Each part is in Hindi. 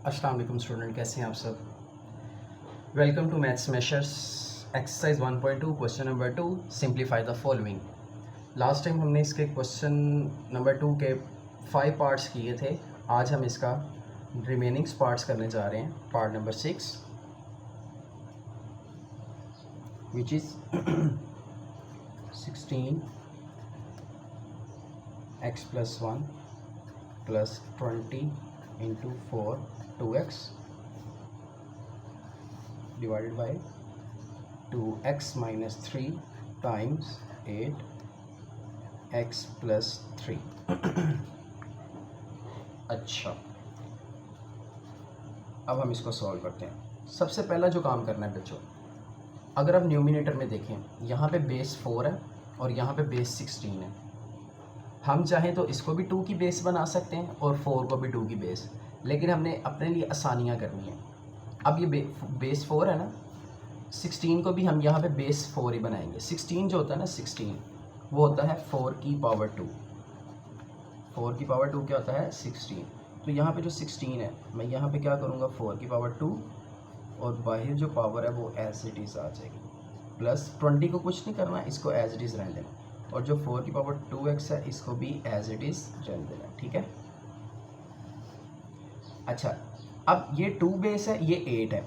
अस्सलाम वालेकुम स्टूडेंट, कैसे हैं आप सब। Welcome to maths measures exercise 1.2 question number 2 simplify the following. Last time हमने इसके क्वेश्चन नंबर 2 के 5 पार्ट्स किए थे। आज हम इसका रिमेनिंग्स पार्ट्स करने जा रहे हैं। Part number 6 which is 16x+1 + 20 × 4 2x divided by 2x - 3 times 8x + 3। अच्छा, अब हम इसको सॉल्व करते हैं। सबसे पहला जो काम करना है बच्चों, अगर आप न्यूमिनेटर में देखें, यहाँ पे बेस 4 है और यहाँ पे बेस 16 है। हम चाहें तो इसको भी 2 की बेस बना सकते हैं और 4 को भी 2 की बेस, लेकिन हमने अपने लिए आसानियाँ करनी है। अब ये बेस 4 है ना, 16 को भी हम यहाँ पे बेस 4 ही बनाएंगे। 16 जो होता है ना, 16 वो होता है 4 की पावर 2। 4 की पावर 2 क्या होता है? 16। तो यहाँ पे जो 16 है, मैं यहाँ पे क्या करूँगा, 4 की पावर 2 और बाहर जो पावर है वो एज इट इज़ आ जाएगी। प्लस 20 को कुछ नहीं करना, इसको एज इट इज़ रहने देना, और जो 4 की पावर 2x है इसको भी एज इट इज़ रहने देना। ठीक है। अच्छा, अब ये 2 बेस है, ये 8 है,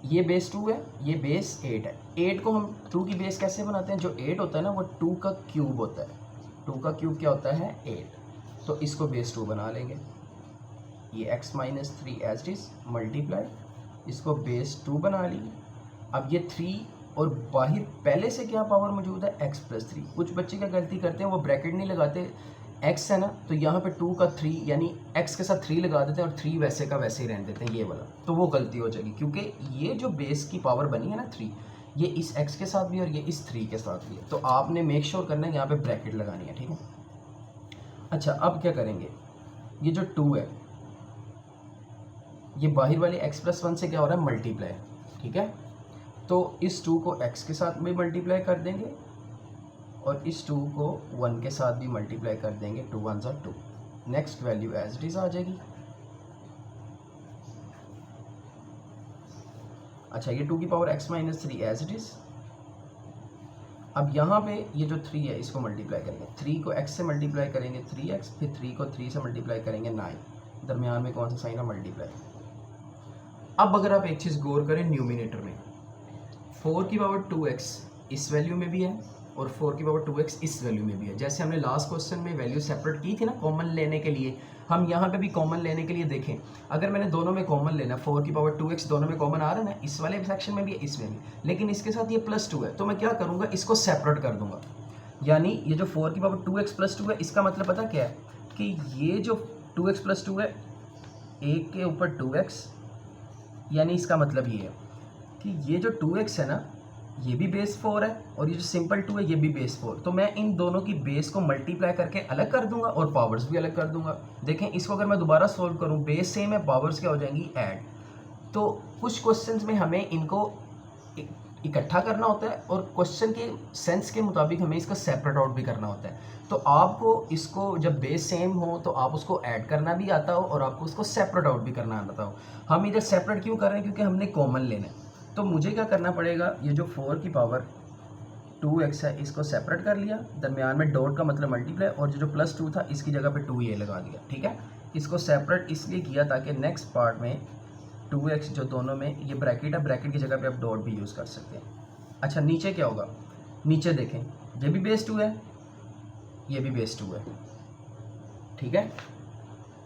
ये बेस 2 है, ये बेस 8 है। 8 को हम 2 की बेस कैसे बनाते हैं? जो 8 होता है ना वो 2 का क्यूब होता है। 2 का क्यूब क्या होता है? 8। तो इसको बेस 2 बना लेंगे। ये x - 3 एज इज मल्टीप्लाई, इसको बेस 2 बना ली। अब ये 3 और बाहर पहले से क्या पावर मौजूद है? x + 3। कुछ बच्चे क्या गलती करते हैं, वो ब्रैकेट नहीं लगाते। x है ना, तो यहाँ पे 2 का 3 यानी x के साथ 3 लगा देते हैं और 3 वैसे का वैसे ही रहने देते हैं, ये वाला। तो वो गलती हो जाएगी, क्योंकि ये जो बेस की पावर बनी है ना 3, ये इस x के साथ भी और ये इस 3 के साथ भी है। तो आपने मेक श्योर करना है यहाँ पे ब्रैकेट लगानी है। ठीक है। अच्छा, अब क्या करेंगे, ये जो 2 है, ये बाहर वाले x + 1 से क्या हो रहा है? मल्टीप्लाई। ठीक है। तो इस 2 को x के साथ भी मल्टीप्लाई कर देंगे और इस 2 को 1 के साथ भी मल्टीप्लाई कर देंगे। 2 1 = 2। Next value as it is आ जाएगी। अच्छा, ये 2 की power x - 3 as it is. अब यहाँ पे ये जो 3 है इसको मल्टीप्लाई करेंगे। 3 को x से मल्टीप्लाई करेंगे 3x, फिर 3 को 3 से मल्टीप्लाई करेंगे 9। दरमियान में कौन सा साइन है? मल्टीप्लाई। अब अगर आप एक चीज़ गौर करें, न्यूमिनेटर में 4 की पावर 2x इस वैल्यू में भी है और 4 की पावर 2x इस वैल्यू में भी है। जैसे हमने लास्ट क्वेश्चन में वैल्यू सेपरेट की थी ना कॉमन लेने के लिए, हम यहाँ पे भी कॉमन लेने के लिए देखें। अगर मैंने दोनों में कॉमन लेना, 4 की पावर 2x दोनों में कॉमन आ रहा है ना, इस वाले सेक्शन में भी है, इसमें भी, लेकिन इसके साथ ये +2 है, तो मैं क्या करूँगा, इसको सेपरेट कर दूंगा। यानी ये जो 4 की पावर 2x + 2 है, इसका मतलब पता क्या है कि ये जो 2x + 2 है, 1 के ऊपर 2x, यानी इसका मतलब ये है कि ये जो 2x है ना, ये भी बेस 4 है और ये जो सिंपल 2 है ये भी बेस 4। तो मैं इन दोनों की बेस को मल्टीप्लाई करके अलग कर दूंगा और पावर्स भी अलग कर दूंगा। देखें, इसको अगर मैं दोबारा सोल्व करूं, बेस सेम है, पावर्स क्या हो जाएंगी? ऐड। तो कुछ क्वेश्चंस में हमें इनको इकट्ठा करना होता है और क्वेश्चन के सेंस के मुताबिक हमें इसका सेपरेट आउट भी करना होता है। तो आपको इसको जब बेस सेम हो तो आप उसको ऐड करना भी आता हो और आपको उसको सेपरेट आउट भी करना आता हो। हम इधर सेपरेट क्यों कर रहे हैं? क्योंकि हमने कॉमन लेना है। तो मुझे क्या करना पड़ेगा, ये जो 4 की पावर 2x है इसको सेपरेट कर लिया, दरमियान में डॉट का मतलब मल्टीप्लाई, और जो +2 था इसकी जगह पे 2 ये लगा दिया। ठीक है। इसको सेपरेट इसलिए किया ताकि नेक्स्ट पार्ट में 2x जो दोनों में ये ब्रैकेट है, ब्रैकेट की जगह पे आप डॉट भी यूज़ कर सकते हैं। अच्छा, नीचे क्या होगा? नीचे देखें, ये भी बेस 2 है, ये भी बेस 2 है। ठीक है।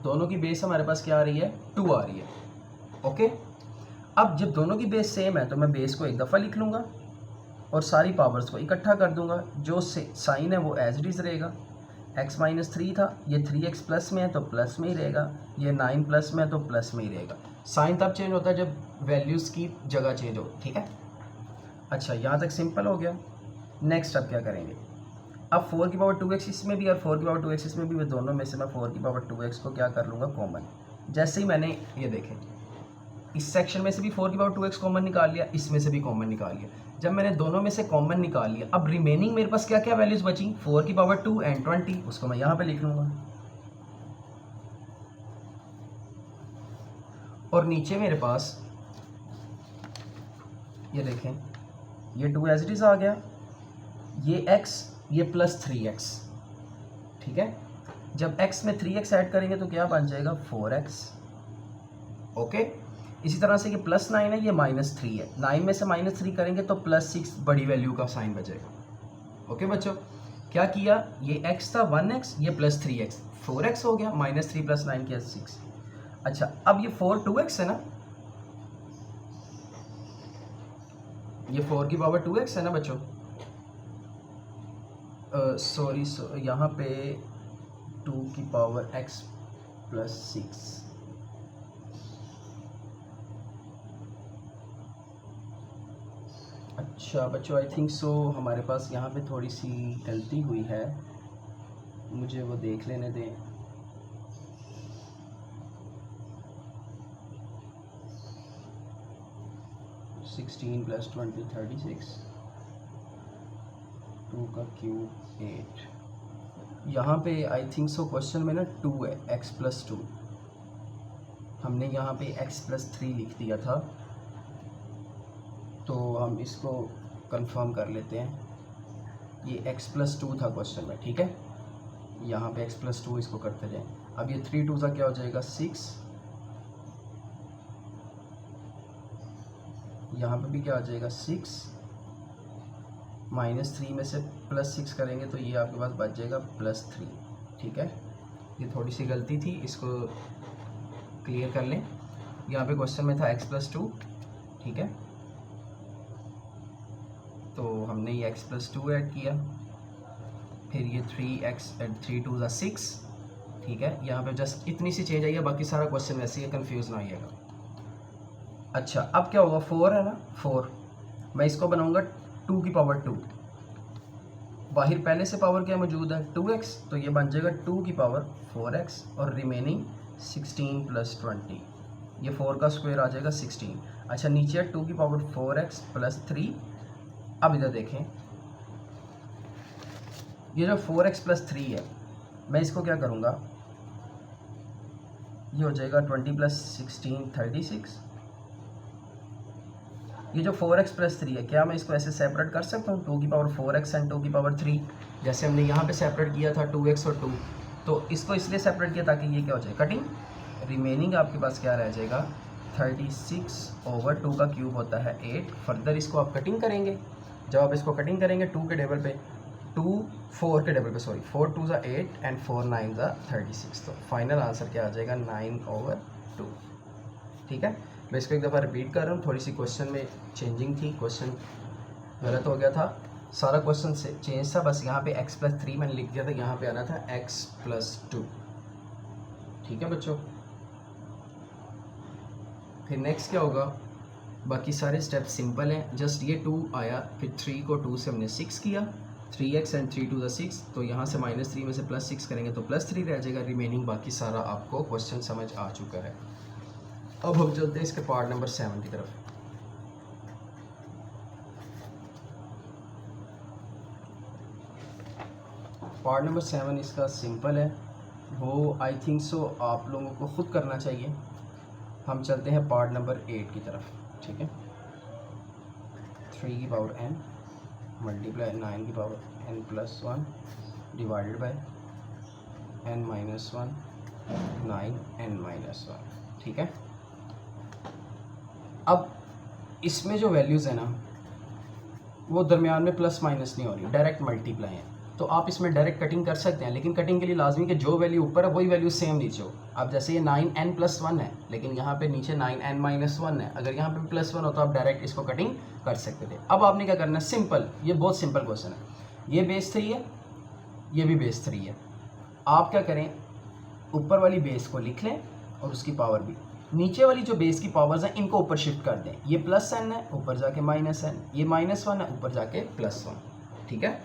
दोनों की बेस हमारे पास क्या आ रही है? 2 आ रही है। ओके। अब जब दोनों की बेस सेम है तो मैं बेस को एक दफ़ा लिख लूँगा और सारी पावर्स को इकट्ठा कर दूंगा। जो साइन है वो एज इट इज़ रहेगा। x - 3 था, ये 3x प्लस में है तो प्लस में ही रहेगा, ये 9 प्लस में है तो प्लस में ही रहेगा। साइन तब चेंज होता है जब वैल्यूज़ की जगह चेंज हो। ठीक है। अच्छा, यहाँ तक सिंपल हो गया। नेक्स्ट अब क्या करेंगे, अब 4 की पावर 2x इसमें भी और 4 की पावर 2x इसमें भी, मैं दोनों में से मैं 4 की पावर 2x को क्या कर लूँगा? कॉमन। जैसे ही मैंने ये देखें, इस सेक्शन में से भी 4 की पावर 2x कॉमन निकाल लिया, इसमें से भी कॉमन निकाल लिया। जब मैंने दोनों में से कॉमन निकाल लिया, अब रिमेनिंग मेरे पास क्या क्या वैल्यूज़ बची? 4 की पावर 2 एंड 20, उसको मैं यहाँ पे लिख लूँगा। और नीचे मेरे पास ये देखें, ये 2 एज इट इज़ आ गया, ये x, ये प्लस 3x, ठीक है। जब x में 3x ऐड करेंगे तो क्या बन जाएगा 4x, ओके। इसी तरह से ये +9 है, ये -3 है, 9 में से -3 करेंगे तो +6 बड़ी वैल्यू का साइन बचेगा, ओके बच्चों। क्या किया, ये x था 1x, ये +3x, 4x हो गया, -3 + 9 किया 6। अच्छा, अब ये 4 2x है ना, ये 4 की पावर 2x है ना बच्चों, सॉरी यहाँ पे 2 की पावर x + 6, अच्छा बच्चों आई थिंक सो हमारे पास यहाँ पे थोड़ी सी गलती हुई है, मुझे वो देख लेने दें। (16 + 20 = 36, 2 का क्यूब 8, यहाँ पे आई थिंक सो क्वेश्चन में ना 2 है, x + 2, हमने यहाँ पे x + 3 लिख दिया था, तो हम इसको कंफर्म कर लेते हैं। ये x + 2 था क्वेश्चन में, ठीक है, यहाँ पे x + 2 इसको करते जाएं। अब ये 3 2 का क्या हो जाएगा 6, यहाँ पे भी क्या आ जाएगा 6, -3 में से +6 करेंगे तो ये आपके पास बच जाएगा +3, ठीक है। ये थोड़ी सी गलती थी, इसको क्लियर कर लें। यहाँ पे क्वेश्चन में था x + 2, ठीक है, तो हमने ये x + 2 ऐड किया, फिर ये 3x एंड 3 2 = 6, ठीक है। यहाँ पे जस्ट इतनी सी चेंज आई है, बाकी सारा क्वेश्चन वैसे ही, कंफ्यूज ना आइएगा। अच्छा, अब क्या होगा, 4 है ना, 4 मैं इसको बनाऊंगा 2 की पावर 2, बाहर पहले से पावर क्या मौजूद है 2x, तो ये बन जाएगा 2 की पावर 4x, और रिमेनिंग 16 + 20, ये 4 का स्क्वायर आ जाएगा 16। अच्छा, नीचे है 2 की पावर 4x + 3। अब इधर देखें, ये जो 4x + 3 है, मैं इसको क्या करूँगा, ये हो जाएगा 20 + 16 36। ये जो 4x + 3 है, क्या मैं इसको ऐसे सेपरेट कर सकता हूँ, 2 की पावर 4x एंड 2 की पावर 3, जैसे हमने यहाँ पे सेपरेट किया था 2x और 2, तो इसको इसलिए सेपरेट किया ताकि ये क्या हो जाए कटिंग, रिमेनिंग आपके पास क्या रह जाएगा 36/2 का क्यूब होता है 8। फर्दर इसको आप कटिंग करेंगे, जब आप इसको कटिंग करेंगे 2 के टेबल पे, 2 4 के टेबल पे, सॉरी 4 2 = 8 एंड 4 9 = 36, तो फाइनल आंसर क्या आ जाएगा 9/2, ठीक है। मैं इसको एक दफ़ा रिपीट कर रहा हूँ, थोड़ी सी क्वेश्चन में चेंजिंग थी, क्वेश्चन गलत हो गया था, सारा क्वेश्चन से चेंज था, बस यहाँ पे x + 3 मैंने लिख दिया था, यहाँ पे आना था x + 2, ठीक है बच्चों। फिर नेक्स्ट क्या होगा, बाकी सारे स्टेप सिंपल हैं, जस्ट ये 2 आया, फिर 3 को 2 से हमने 6 किया, 3x एंड 3 2 = 6, तो यहाँ से -3 में से +6 करेंगे तो +3 रह जाएगा, रिमेनिंग बाकी सारा आपको क्वेश्चन समझ आ चुका है। अब हम चलते हैं इसके पार्ट नंबर 7 की तरफ। पार्ट नंबर 7 इसका सिंपल है, वो आई थिंक सो आप लोगों को खुद करना चाहिए। हम चलते हैं पार्ट नंबर 8 की तरफ, ठीक है। 3 की पावर n मल्टीप्लाई 9 की power n + 1 divided by n - 1 9n - 1, ठीक है। अब इसमें जो वैल्यूज़ है ना, वो दरमियान में प्लस माइनस नहीं हो रही, डायरेक्ट मल्टीप्लाई है, तो आप इसमें डायरेक्ट कटिंग कर सकते हैं, लेकिन कटिंग के लिए लाजमी कि जो वैल्यू ऊपर है वही वैल्यू सेम नीचे हो। अब जैसे ये 9n + 1 है, लेकिन यहाँ पे नीचे 9n - 1 है, अगर यहाँ पे +1 हो तो आप डायरेक्ट इसको कटिंग कर सकते थे। अब आपने क्या करना है, सिंपल, ये बहुत सिंपल क्वेश्चन है, ये बेस 3 है, ये भी बेस 3 है। आप क्या करें, ऊपर वाली बेस को लिख लें और उसकी पावर भी, नीचे वाली जो बेस की पावर्स हैं इनको ऊपर शिफ्ट कर दें, ये +n है ऊपर जाके -n, ये -1 है ऊपर जाके +1, ठीक है।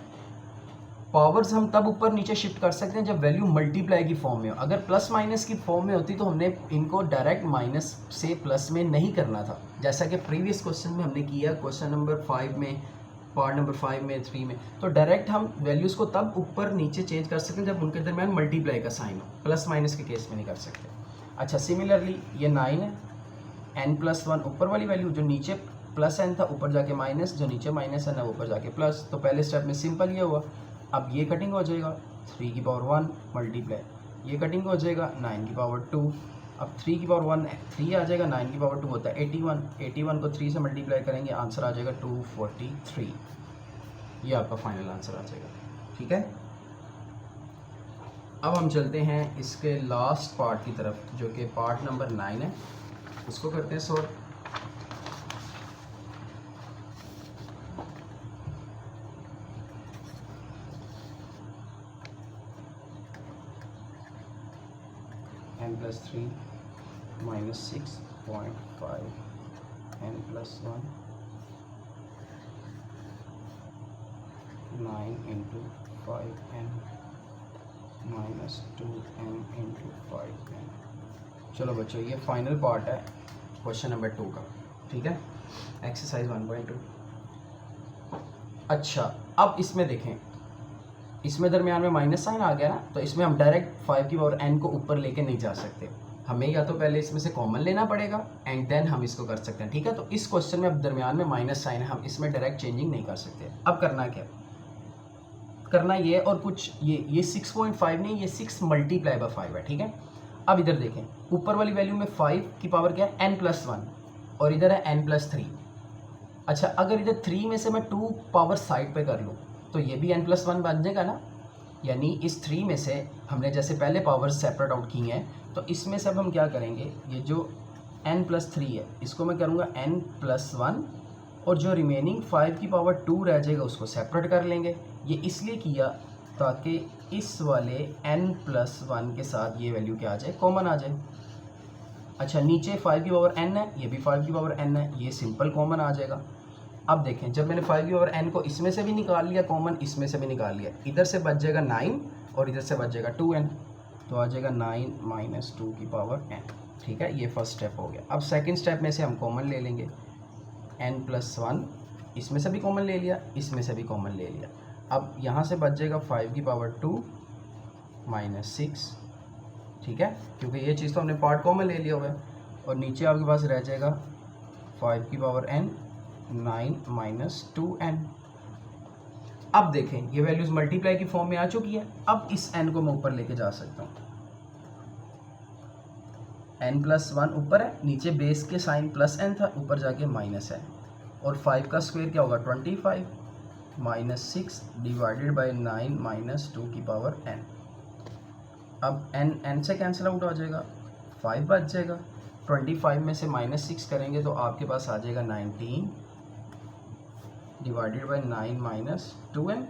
पावर्स हम तब ऊपर नीचे शिफ्ट कर सकते हैं जब वैल्यू मल्टीप्लाई की फॉर्म में हो, अगर प्लस माइनस की फॉर्म में होती तो हमने इनको डायरेक्ट माइनस से प्लस में नहीं करना था, जैसा कि प्रीवियस क्वेश्चन में हमने किया, क्वेश्चन नंबर 5 में, पार्ट नंबर 5 में, 3 में, तो डायरेक्ट हम वैल्यूज़ को तब ऊपर नीचे चेंज कर सकते हैं जब उनके दरमियान मल्टीप्लाई का साइन हो, प्लस माइनस के केस में नहीं कर सकते। अच्छा, सिमिलरली ये 9 है, n+1 ऊपर वाली वैल्यू, जो नीचे प्लस n था ऊपर जाके माइनस, जो नीचे माइनस n है ऊपर जाके प्लस। तो पहले स्टेप में सिंपल ये हुआ। अब ये कटिंग हो जाएगा 3⁻1 मल्टीप्लाई, ये कटिंग हो जाएगा 9⁻2। अब 3⁻1 3 आ जाएगा, 9⁻2 होता है 81, 81 को 3 से मल्टीप्लाई करेंगे, आंसर आ जाएगा 243। ये आपका फाइनल आंसर आ जाएगा। ठीक है, अब हम चलते हैं इसके लास्ट पार्ट की तरफ, जो कि पार्ट नंबर 9 है। उसको करते हैं solve. n+3 -6.5 n+1 9 × 5n -2n × 5n। चलो बच्चों, ये फाइनल पार्ट है क्वेश्चन नंबर 2 का। ठीक है, एक्सरसाइज 1.2। अच्छा, अब इसमें देखें, इसमें दरमियान में माइनस साइन आ गया ना, तो इसमें हम डायरेक्ट 5 की पावर n को ऊपर लेके नहीं जा सकते, हमें या तो पहले इसमें से कॉमन लेना पड़ेगा एंड देन हम इसको कर सकते हैं। ठीक है, तो इस क्वेश्चन में अब दरमियान में माइनस साइन है, हम इसमें डायरेक्ट चेंजिंग नहीं कर सकते। अब करना क्या, करना ये और कुछ ये 6.5 नहीं, ये 6 मल्टीप्लाई बाय 5 है। ठीक है, अब इधर देखें, ऊपर वाली वैल्यू में 5 की पावर क्या है n+1 और इधर है n+3। अच्छा, अगर इधर 3 में से मैं 2 पावर साइड पे कर लूँ तो ये भी n+1 बन जाएगा ना। यानी इस 3 में से हमने जैसे पहले पावर सेपरेट आउट की हैं, तो इसमें से अब हम क्या करेंगे, ये जो n+3 है इसको मैं करूँगा n+1 और जो रिमेनिंग 5 की पावर 2 रह जाएगा उसको सेपरेट कर लेंगे। ये इसलिए किया ताकि इस वाले n+1 के साथ ये वैल्यू क्या आ जाए, कॉमन आ जाए। अच्छा, नीचे 5 की पावर n है, ये भी 5 की पावर n है, ये सिंपल कॉमन आ जाएगा। अब देखें, जब मैंने 5 की पावर n को इसमें से भी निकाल लिया कॉमन, इसमें से भी निकाल लिया, इधर से बच जाएगा 9 और इधर से बच जाएगा 2n, तो आ जाएगा 9 - 2 की पावर n। ठीक है, ये फर्स्ट स्टेप हो गया। अब सेकंड स्टेप में से हम कॉमन ले लेंगे, n+1 इसमें से भी कॉमन ले लिया, इसमें से भी कॉमन ले लिया। अब यहाँ से बच जाएगा 5 की पावर 2 -6। ठीक है, क्योंकि ये चीज़ तो हमने पार्ट कॉमन ले लिया हुआ है। और नीचे आपके पास रह जाएगा 5 की पावर n 9 - 2n। अब देखें, ये वैल्यूज़ मल्टीप्लाई की फॉर्म में आ चुकी है। अब इस n को मैं ऊपर लेके जा सकता हूँ। n+1 ऊपर है, नीचे बेस के साइन +n था, ऊपर जाके -n, और 5 का स्क्वायर क्या होगा 25 -6 डिवाइडेड बाय 9 - 2 की पावर n। अब n से कैंसिल आउट हो जाएगा, 5 बच जाएगा। 25 में से -6 करेंगे तो आपके पास आ जाएगा 19 डिवाइडेड बाय 9 - 2n।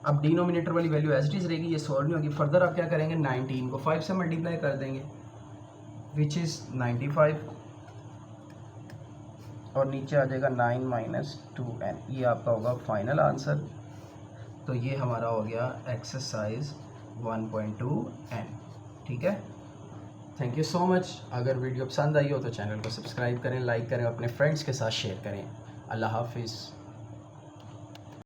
अब डिनोमिनेटर वाली वैल्यू एज इट इज़ रहेगी, ये सॉल्व नहीं होगी। फर्दर आप क्या करेंगे, 19 को 5 से मल्टीप्लाई कर देंगे विच इज़ 95 और नीचे आ जाएगा 9 - 2n। ये आपका होगा फाइनल आंसर। तो ये हमारा हो गया एक्सरसाइज 1.2n। ठीक है, थैंक यू सो मच। अगर वीडियो पसंद आई हो तो चैनल को सब्सक्राइब करें, लाइक करें, अपने फ्रेंड्स के साथ शेयर करें। अल्लाह हाफिज़।